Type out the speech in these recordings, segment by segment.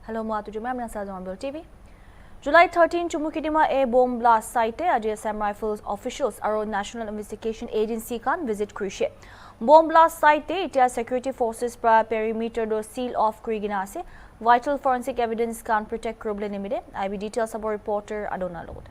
Hello, Mokokchung. I'm HornbillTV. July 13, Chumoukedima A bomb blast site ASM Rifles officials are National Investigation Agency can visit Krishe. Bomb blast site ita security forces perimeter do seal off Krigina se vital forensic evidence can protect Kroble Nimide. IB details about reporter Adona Lord.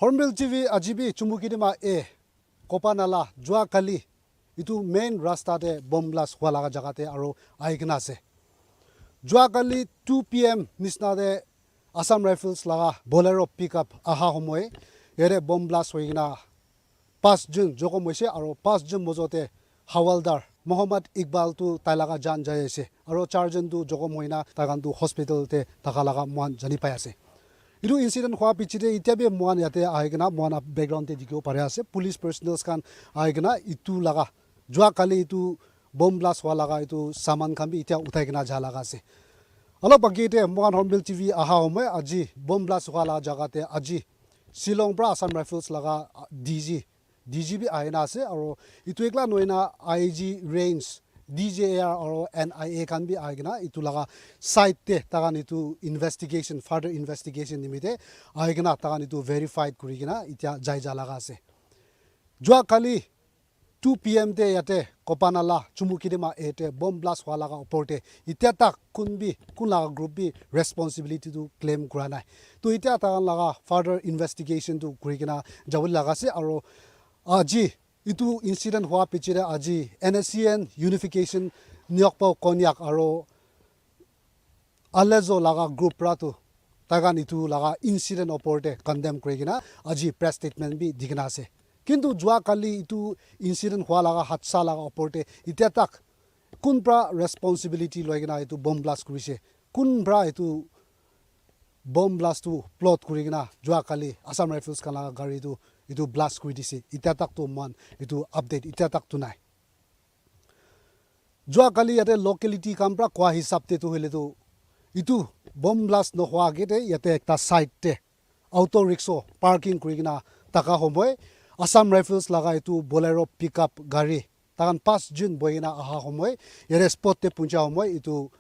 Hornbill TV ajibi Chumoukedima A Kopanala Jua Kali itu main rasta de bomb blast hua laga jaga te aro aikna se Jua Kali 2 PM nisna de Assam Rifles laga Bolero pickup aha homoy ere bomb blast hoigina 5 June joko moise aro 5 June mojote Hawaldar Muhammad Iqbal tu tailaga jan jayese aro 4 June tu joko moina tagan tu hospital te takalaga muan jani payase Idu incident hua pichite itiabe muan yate aigna muan background te dikho pare ase police personals kan aigna itu laga Jua Kali itu bomb blast hua laga itu saman kan bi itia utaigna ja laga ase alo bagite muan Hornbill TV aha home aji bomb blast hua laga jaga te aji Shillong pra Assam Rifles laga DG bi aina ase aro itu ekla noina IG range DJR or NIA can be aigna itu laga site te tagan itu investigation further investigation nimite aigna tagan itu verified kurigina itia jaija laga ase Jua Kali 2 PM te yate Kopanala Chumoukedima ete bomb blast hua laga oporte itia tak kun laga group bi responsibility to claim kurana to itia tagan laga further investigation to kurigina jawil laga se aro aji itu incident hua pichire aji NSCN unification nyokpo konyak aro alezo laga group prato tagan itu laga incident oporte condemn kregina aji press statement bi digna ase kintu Jua Kali itu incident hua laga hatsa laga oporte itia tak kun pra responsibility loigina itu bomb blast kurise kun pra itu bomb blast tu plot kurigina Jua Kali Assam Rifles kala gari itu blast kuri dise itia tak to man itu update itia tak to nai Jua Kali yate locality kampra kwa hisab te to hele to itu bomb blast no hwa ge te yate ekta site te auto rickshaw parking kurigina taka homoy Assam Rifles laga itu Bolero pickup gari tagan 5 June boina aha homoy yere spot te puncha homoy itu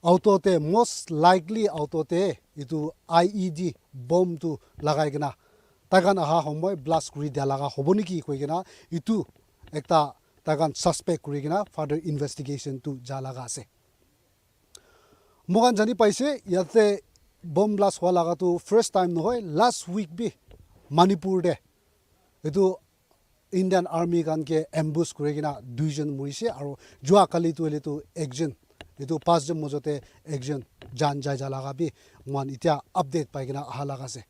auto te most likely auto te itu IED bomb tu lagai gina tagan aha homoy blast kuri dia laga hoboni ki koigena itu ekta tagan suspect kuri gina further investigation tu jalaga ase mogan jani paise yate bomb blast hua laga tu first time no hoy last week bi Manipur de itu Indian Army kan ke ambush kuri gina division murise aro Jua Kali tu ele tu action itu 5 June mojote action jan jai jalaga bi man itia update paigena aha laga se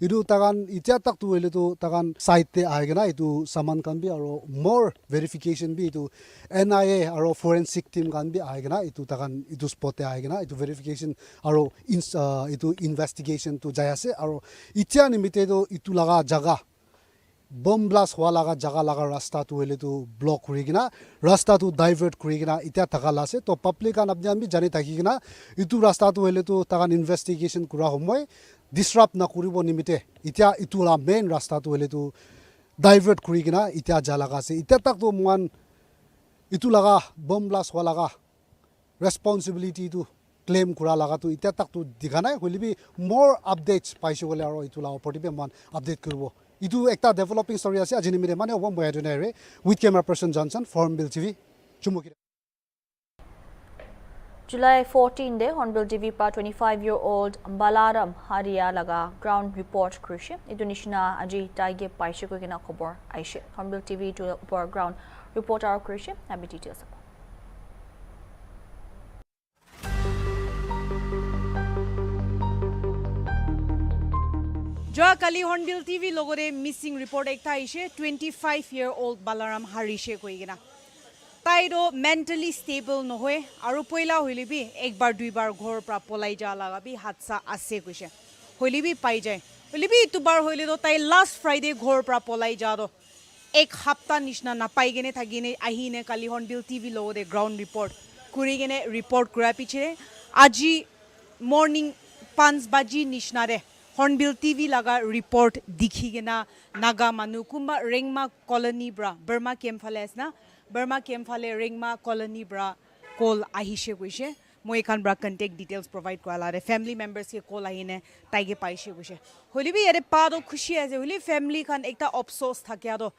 itu tagan itia tak tu ele tu tagan site te aigena itu saman kan bi aro more verification bi itu NIA aro forensic team kan bi aigena itu tagan itu spot te aigena itu verification aro itu investigation tu jayase aro itia nimite do itu laga jaga bomb blast hua laga jaga laga rasta tu hele tu block kurigina rasta tu divert kurigina itia takala se to public an apni bi jani takigina itu rasta tu hele tu tagan investigation kura homoy disrupt na kuribo nimite itia itu la main rasta tu hele tu divert kurigina itia jalaga se itia tak to muan itu laga bomb blast hua laga responsibility tu claim kura laga tu itia tak tu diganai holibi more updates paise gole aro itu la opor be man update kurbo Itu ekta developing story ase ajini mire mane obom boya donare with camera person Johnson Hornbill TV Chumoukedima. July 14 de Hornbill TV pa 25-year-old Balaram Haria laga ground report krushe Indonesia aji taige paishe ko kina khobor aishe Hornbill TV to upper ground reporter krushe abi details Joa Kali Hornbill TV logore missing report ekta aishe 25-year-old Balaram Harishe koigena Taido mentally stable nohoe aru poila hoilibi ekbar duibar ghor pra polai ja laga bi hatsa ase koise hoilibi pai jai hoilibi tubar hoile do tai last Friday ghor pra polai ja do ek hafta nishna na pai gene thagine ahine Kali Hornbill TV logore ground report kuri gene report kura piche aji morning 5 baji nishna re Hornbill TV laga report dikhi gena naga manu kumba rengma colony bra Burma kem phale asna Burma kem phale rengma colony bra call ahishe goise moi kan bra contact details provide kwala re family members ke call ahine taige paishe goise holibi ere pa do khushi ase holi family kan ekta opsos thakya do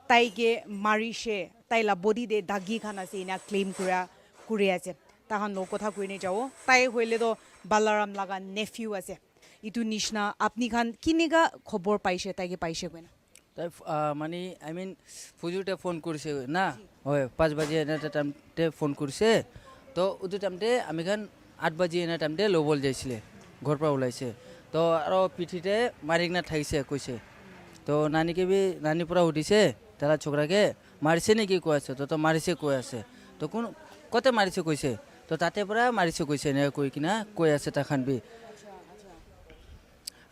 taige marishe taila body de dagi khan ase ina claim kuri ase tahan lo kotha koine jao tai hoile do Balaram laga nephew ase itu nishna apni khan kiniga khobor paishe taige paishe koina তাই মানে I mean ফুজুতে phone কৰিছে না হয় 5 বাজি এনে টাইমতে phone কৰিছে তো উদু টাইমতে আমি খান 8 বাজি এনে টাইমতে লবল যাইছিলে ঘৰ পৰা ওলাইছে তো আৰু পিঠিতে মাৰিগনা ঠাইছে কৈছে তো নানিকে বি নানি পৰা উঠিছে তাৰা ছোকৰাকে মাৰিছে নেকি কৈ আছে তো মাৰিছে কৈ আছে তো কোন কতে মাৰিছে কৈছে তো তাতে পৰা মাৰিছে কৈছে নে কৈ কিনা কৈ আছে তাখান বি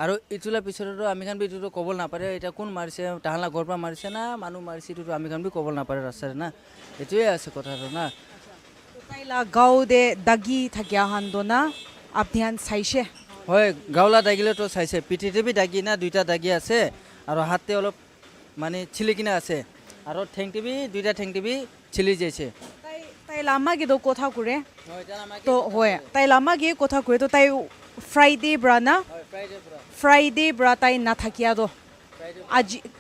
আৰু ইটুলা পিছৰটো আমি খান বিটো কবল না পাৰে এটা কোন মাৰিছে তাহলা ঘৰ পৰা মাৰিছে না মানুহ মাৰিছে ইটো আমি খান বি কবল না পাৰে ৰাস্তাৰে না এটোই আছে কথাটো না তাইলা গাঁও দে দাগি থাকিয়া হান্দো না আপনিহান চাইছে হয় গাওলা দাগিলে তো চাইছে পিঠিতে বি দাগি না দুইটা দাগি আছে আৰু হাতে অলপ মানে ছিলি কিনা আছে আৰু ঠেংটি বি দুইটা ঠেংটি বি ছিলি যাইছে তাই লামা গিদো কথা করে হয় তার আমাকে তো হয় তাই লামা গিয়ে কথা করে তো তাই ফ্রাইডে ব্রা না ফ্রাইডে ব্রা তাই না থাকিয়া দো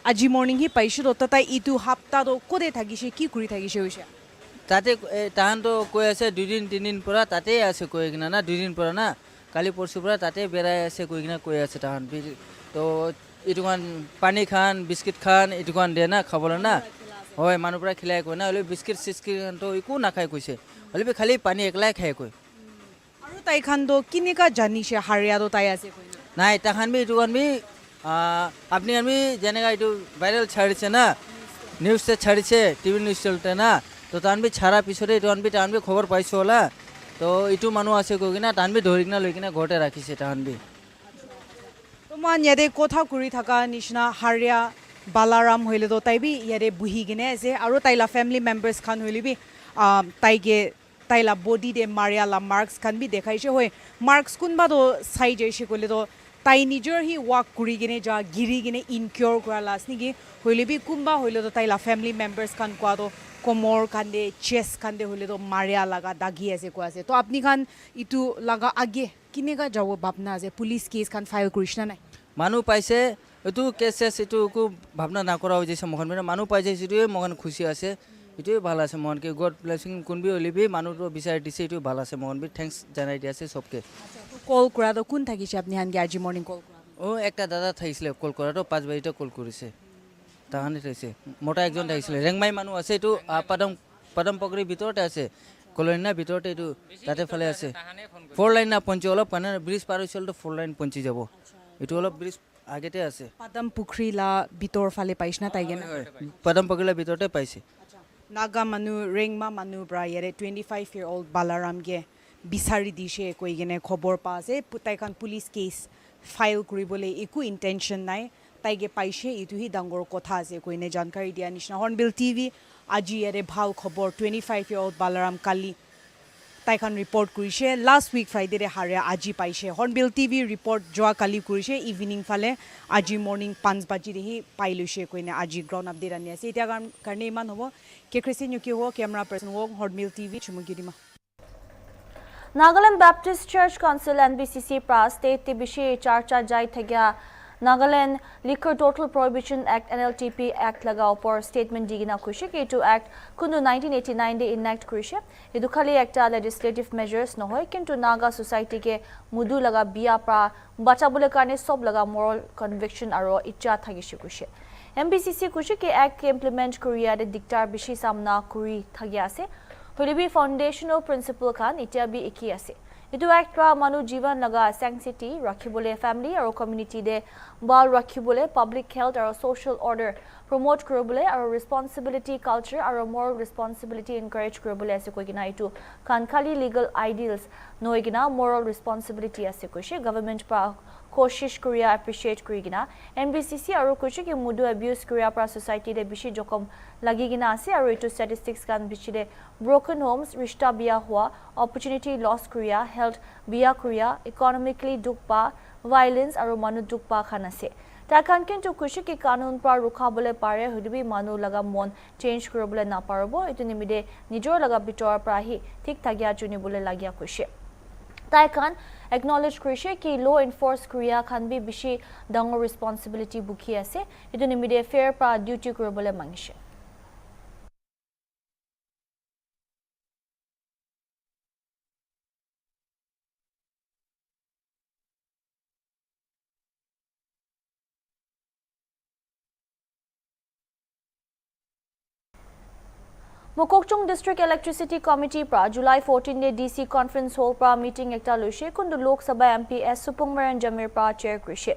আজি মর্নিং হি পাইছো তো তাই ইটু হাপ্তা দো কোদে থাকিছে কি কৰি থাকিছে হইছে তাতে তাহান তো কৈ আছে দুদিন তিনদিন পৰা তাতেই আছে কৈ কিনা না দুদিন পৰা না কালি পৰশু পৰা তাতে বেৰাই আছে কৈ কিনা কৈ আছে তাহান তো ইটুকান পানী খান বিস্কিট খান ইটুকান দে না খাবলৈ না হয় মানুহ পৰা খিলাই কৈ না হলে বিস্কিট সিস্কিট তো একো নাখাই কৈছে হলে খালি পানী একলাই খাই কৈ আৰু তাই খান দো কিনিকা জানিছে হাৰিয়া দো তাই আছে কৈ নাই তাহান বি ইটুকান বি আপনি আমি যেনেকা ইটু ভাইরাল ছাড়িছে না নিউজতে ছাড়িছে টিভি নিউজ চলতে না তো তাহান বি ছাড়া পিছতে তাহান বি খবর পাইছো হলা তো ইটু মানুহ আছে কৈ কিনা তাহান বি ধৰি কিনা লৈ কিনা ঘৰতে ৰাখিছে তাহান বি তো মান ইয়াতে কথা কৰি থাকা নিচিনা হাৰিয়া বালাৰাম হইলে তো তাই বি ইয়াতে বুহি কিনে আছে আৰু তাইলা ফ্যামিলি মেম্বাৰ্স খান হইলে বি তাইলা বডি দে মাৰিয়ালা মাৰ্কস খান বি দেখাইছে হয় মাৰ্কস কোনবা তো চাই যাইছে কলে তো তাই নিজৰ হি ওয়াক কৰি কিনে যা গিৰি কিনে ইনকিউৰ কৰা লাছ নেকি হইলে বি কোনবা হইলে তো তাইলা ফ্যামিলি মেম্বাৰ্স খান কোৱা তো কোমৰ কান্দে চেষ্ট কান্দে হইলে তো মাৰিয়া লাগা দাগি আছে কোৱা আছে তো আপনি খান ইটু লাগা আগে কিনেকা যাব ভাবনা আছে পুলিশ কেস খান ফাইল কৰিছ না নাই মানুহ পাইছে এইটো কেছ চেছ এইটো একো ভাবনা নকৰা হৈ যাইছে মখন মানুহ পাই যাইছে এইটোৱে মখন খুচি আছে এইটোৱে ভাল আছে মখন কি গড ব্লেছিং কোনবি হলিবি মানুহটো বিচাৰি দিছে এইটো ভাল আছে মখন বি থ্যাঙ্কস জানাই দি আছে সবকে কল কৰা তো কোন থাকিছে আপনি হানগে আজি মৰ্নিং কল কৰা ও একটা দাদা থাইছিলে কল কৰাটো 5 বাজিতে কল কৰিছে তাহানি থাইছে মোটা একজন থাইছিলে ৰেংমাই মানুহ আছে এইটো পদম পকৰি ভিতৰতে আছে কলনিনা ভিতৰতে এইটো তাতে ফালে আছে 4 লাইন না পঞ্চি অলপ কানে ব্ৰিজ পাৰ হৈছিল তো 4 লাইন পঞ্চি যাব এইটো অলপ ব্ৰিজ আগেতে আছে পাদম পুখৰীলা ভিতৰ ফালে পাইছ না তাইগে না পদম পকৰিলা ভিতৰতে পাইছে নাগা মানুহ ৰেংমা মানুহ ব্ৰা ইয়াৰে 25-year-old বালাৰাম গে বিচাৰি দিছে কৈ গেনে খবৰ পা আছে তাইখন পুলিশ কেস ফাইল কৰিবলৈ একো ইন্টেনশন নাই তাইগে পাইছে ইটোহি ডাঙৰ কথা আছে কৈনে জানকাৰী দিয়া নিচিনা হৰ্নবিল টিভি আজি ইয়াৰে ভাল খবৰ 25-year-old বালাৰাম কালি তাইখন ৰিপৰ্ট কৰিছে লাষ্ট উইক ফ্ৰাইডে হাৰে আজি পাইছে হৰ্নবিল টিভি ৰিপৰ্ট যোৱা কালি কৰিছে ইভিনিং ফালে আজি মৰ্নিং 5 বাজিৰেহি পাই লৈছে কৈনে আজি গ্ৰাউণ্ড আপডেট আনি আছে এতিয়া কাৰণে ইমান হ'ব কেক্ৰেসি নুকি হ'ব কেমেৰা পাৰ্চন হ'ব হৰ্নবিল টিভি চুমুকিদিমা Nagaland Baptist Church Council NBCC pra state te bishi charcha jai thagya Nagaland Liquor Total Prohibition Act NLTP Act laga upor statement digina kushi ki etu act kundu 1989 de enact kurishe etu khali ekta legislative measures nohoy kintu Naga society ke mudu laga biya pra bachabule karne sob laga moral conviction aro icha thagishi kushi MBCC kushi ki act ke implement kuriya de dictar bishi samna kuri thagya ase holibi foundational principle khan itia bi iki ase Itu act pra manu jivan laga sanctity rakhibole family aro community de bal rakhibole public health aro social order promote koribole aro responsibility culture aro moral responsibility encourage koribole ase koigina itu kan khali legal ideals noigina moral responsibility ase koishe government pra koshish korea appreciate korigina MBCC aro koishe ki mudu abuse korea pra society de bishi jokom lagigina ase aro itu statistics kan bishi de broken homes rishta biya hua opportunity loss korea health biya korea economically dukpa violence aro manu dukpa khanase takan kintu kushi ki kanun pra rukhabole pare hudibi manu laga mon change korobole na parbo itu nimide nijor laga bitor pra hi thik thagya chuni bole lagya kushi tai kan acknowledge kurishe ki law enforce korea khan bi bishi dangor responsibility bukhi ase itu nimide fair pra duty korobole mangishe Mokokchung District Electricity Committee pra July 14 de DC Conference Hall pra meeting ekta loishe kundu Lok Sabha MP S Supungmaran Jamir pra chair krishe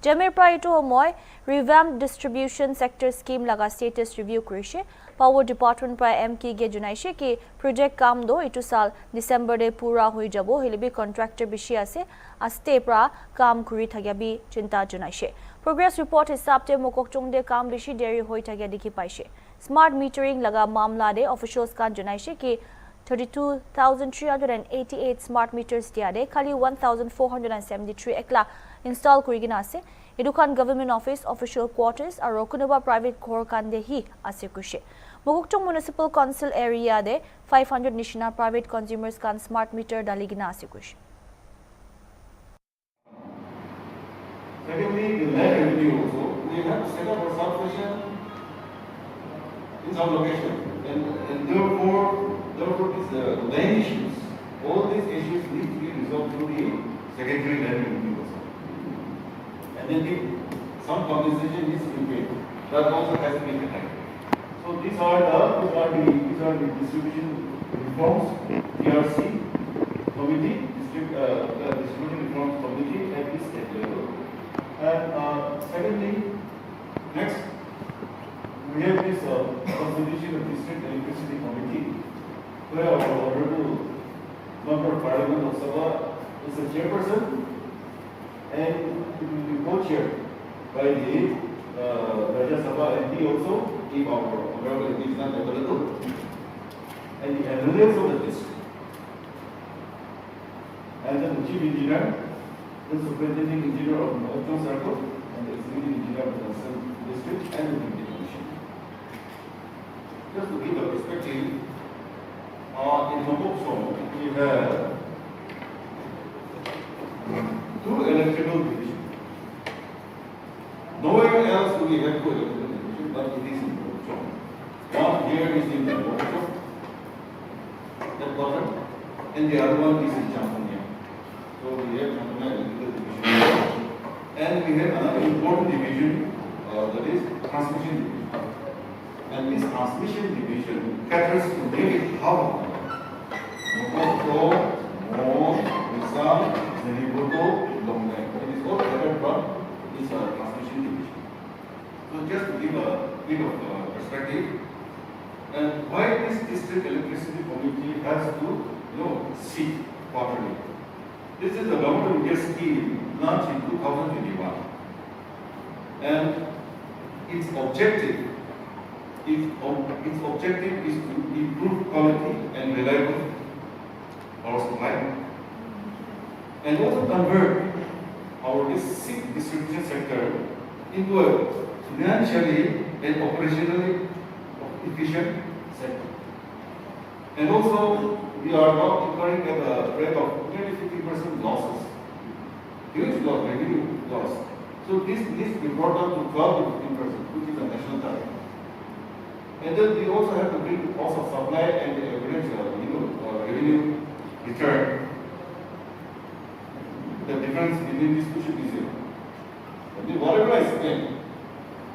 Jamir pra itu homoy revamped distribution sector scheme laga status review krishe Power Department pra MK ge junaishe ki project kam do itu sal December de pura hoi jabo hilibi contractor bishi ase aste pra kam kuri thagya bi chinta junaishe Progress report hisab te Mokokchung de kam bishi deri hoi thagya dikhi paishe Smart metering laga mamla de officials kan junaishe ki 32,388 smart meters dia de khali 1,473 ekla install kurigina ase edukan government office official quarters aro kunuba private core kan de hi ase kushe Mokokchung municipal council area de 500 nishina private consumers kan smart meter daligina ase kushe Secondly, the land revenue also, we have to set up a substation in some location, and therefore these land issues, all these issues need to be resolved through the secondary land revenue also. And then some compensation needs to be paid. That also has to be connected. So these are the distribution reforms, DRC committee, distribution reforms committee at this state level. And secondly, next, we have this constitution of district electricity committee, where our honorable member of parliament of Sabah is the chairperson, and it will be co-chaired by the Rajya Sabha MP also, if our honorable MP is not available, and the MLAs of the district, and then the chief engineer, the superintending engineer of Mokokchung Circle, and the executive engineer of the concerned district, and the deputy commission. Just to give a perspective, in Mokokchung, we have 2 electrical divisions. Nowhere else do we have 2 electrical divisions, but it is in Mokokchung. One here is in the Mokokchung, that bottom, and the other one is in Champunya. So we have Champunya electrical division. And we have another important division, that is transmission division. And this transmission division caters to nearly half of them. Mokokchung, Mo, Misam, Zeniboto, Longnang. It is all catered from this transmission division. So just to give a bit of perspective, and why this district electricity committee has to, sit quarterly. This is a long-term year scheme launched in 2021, and its objective is to improve quality and reliable power supply, and also convert our distribution sector into a financially and operationally efficient sector. And also, we are now incurring at a rate of nearly 50% losses, huge loss, revenue loss, So this needs to be brought up to 12 to 15%, which is a national target. And then we also have to bring the cost of supply and the average, revenue return. The difference between these two should be zero. I mean, whatever I spend,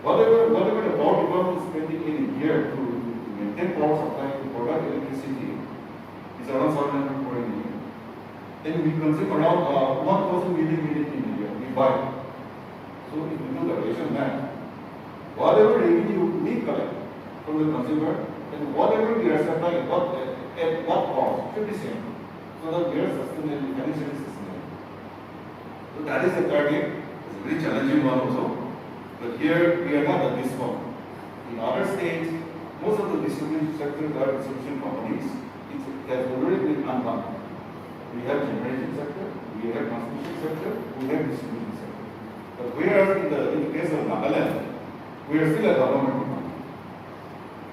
whatever the power department is spending in a year to maintain power supply to provide electricity is around 700 crore in a year. And we consume around 1,000 million in a year. We buy. So if you do the ratio math, whatever revenue we collect from the consumer and whatever we are supplying at what cost should be same. So that we are sustainable, financially sustainable. So that is the target. It's a very challenging one also. But here we are not at this one. In other states, most of the distribution sectors are distribution companies. It has already been undone. We have generation sector, we have transmission sector, we have distribution sector. But whereas in the case of Nagaland, we are still a government demand.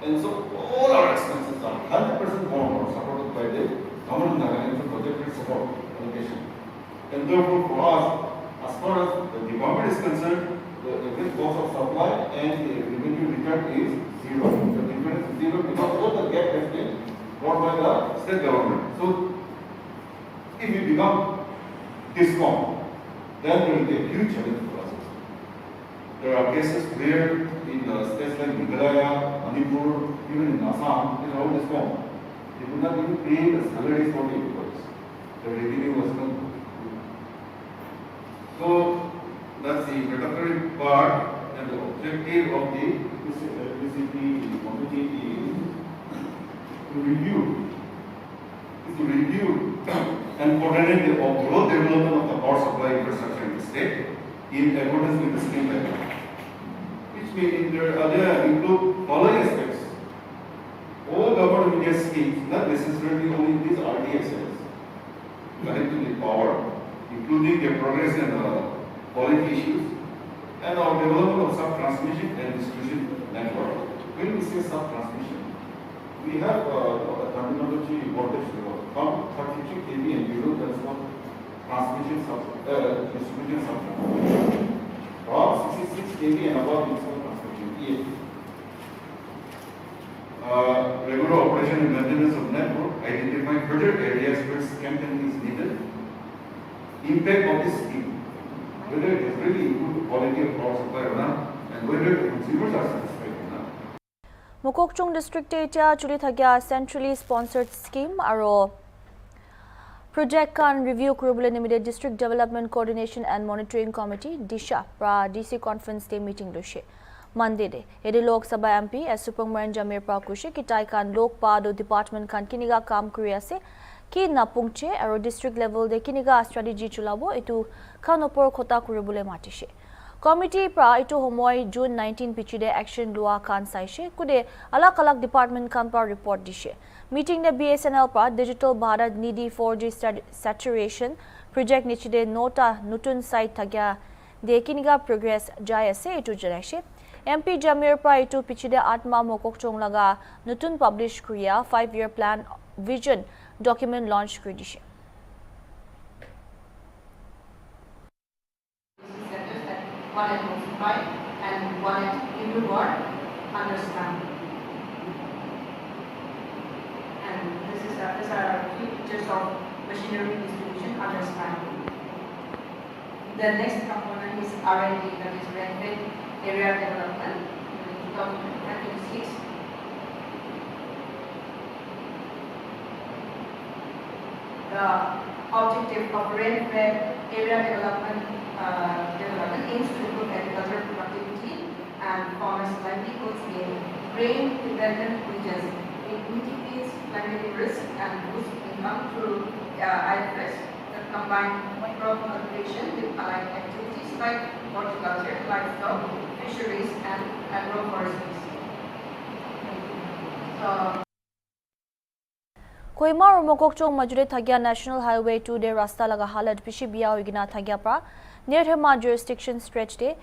And so all our expenses are 100% more supported by the government of Nagaland for budgetary support allocation. And therefore for us, as far as the department is concerned, the average cost of supply and the revenue return is zero. The difference is zero because all the gap has been brought by the state government. So if we become discount, then there will be a huge challenge for us. There are cases where in states like Meghalaya, Manipur, even in Assam, they are all discount. They could not even pay the salaries for the employees. The revenue was not good. So that's the regulatory part and the objective of the electricity committee is to review and coordinate the overall development of the power supply infrastructure in the state in accordance with the scheme level. Which means there include following aspects. All government media schemes, not necessarily only these RDSs, connecting the power, including the progress and quality issues, and our development of sub-transmission and distribution network. When we say sub-transmission, we have a terminology voltage from 33 kV and below, that's what transmission distribution sub-transmission. From 66 kV and above is called transmission. Regular operation and maintenance of network, identifying further areas where strengthening is needed. Impact of this scheme, whether it has really improved the quality of power supply or not, and whether the consumers are satisfied or not. Mokokchung district etia chuli thagya centrally sponsored scheme aro project kan review kurubule nimide district development coordination and monitoring committee disha pra DC conference day meeting loshe Monday de edi Lok Sabha MP as Superman Jamir pra kushe kitai kan lok pa do department kan kiniga kam kuri ase ki napungche aro district level de kiniga strategy chulabo etu khanopor khota kuribule matishe committee pra etu homoy June 19 pichide action lua kan saishe kude alak alak department kan pra report dishe meeting de BSNL pra digital bharat needy 4G saturation project nichide nota nutun site thagya de kiniga progress jai ase etu janashe MP Jamir pra etu pichide atma Mokokchung laga nutun publish kriya 5-year plan vision document launch kuri dishe one at Mumbai and one at Indoor understand. And these are a few features of machinery distribution understand. The next component is R&D, that is rented area development in 2026. The objective of rent-fed area development aims to improve agricultural productivity and farmers' livelihoods in grain-dependent regions. It mitigates climate risk and boosts income through IFS that combine crop cultivation with allied activities like horticulture, livestock, fisheries, and agroforestry. Kohima और Mokokchung Majure थग्या National Highway 2 de rasta laga halat pishi biya hoigina thagya pra near hema jurisdiction stretch de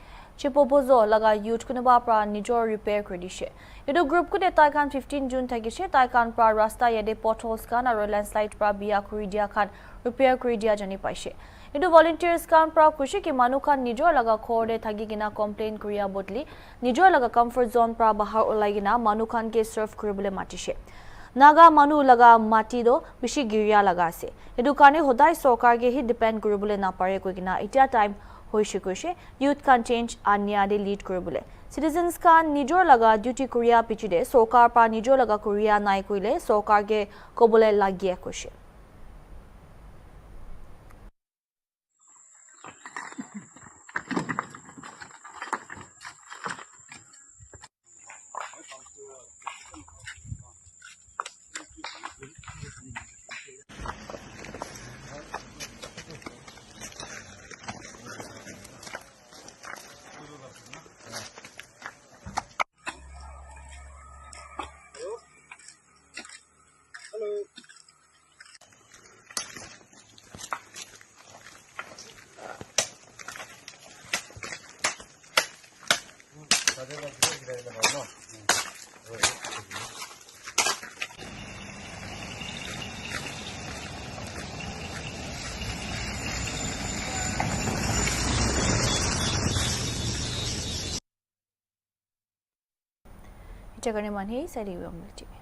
Chipobozo laga youth kunuba pra nijor repair kredishe. Idu group kude taikan 15 June tagishe taikan pra rasta yade potholes kan aro landslide pra biya kuridia kan repair kuridia jani paishe. Idu volunteers kan pra kushi ki manu kan nijor laga khorde thagi gina complain kuriya bodli nijor laga comfort zone pra bahar ulai gina manu kan ke serve kuribule matishe. Naga manu laga mati do bishi giriya laga ase. Idu kane hodai sarkar ge hi depend kuribule na pare koi gina itia time hoishe koishe youth can change anya de lead kuribule. Citizens kan nijor laga duty kuriya pichide sarkar pa nijor laga kuriya nai koile sarkar ge kobole lagie koishe. Chakane manhi sari HornbillTV.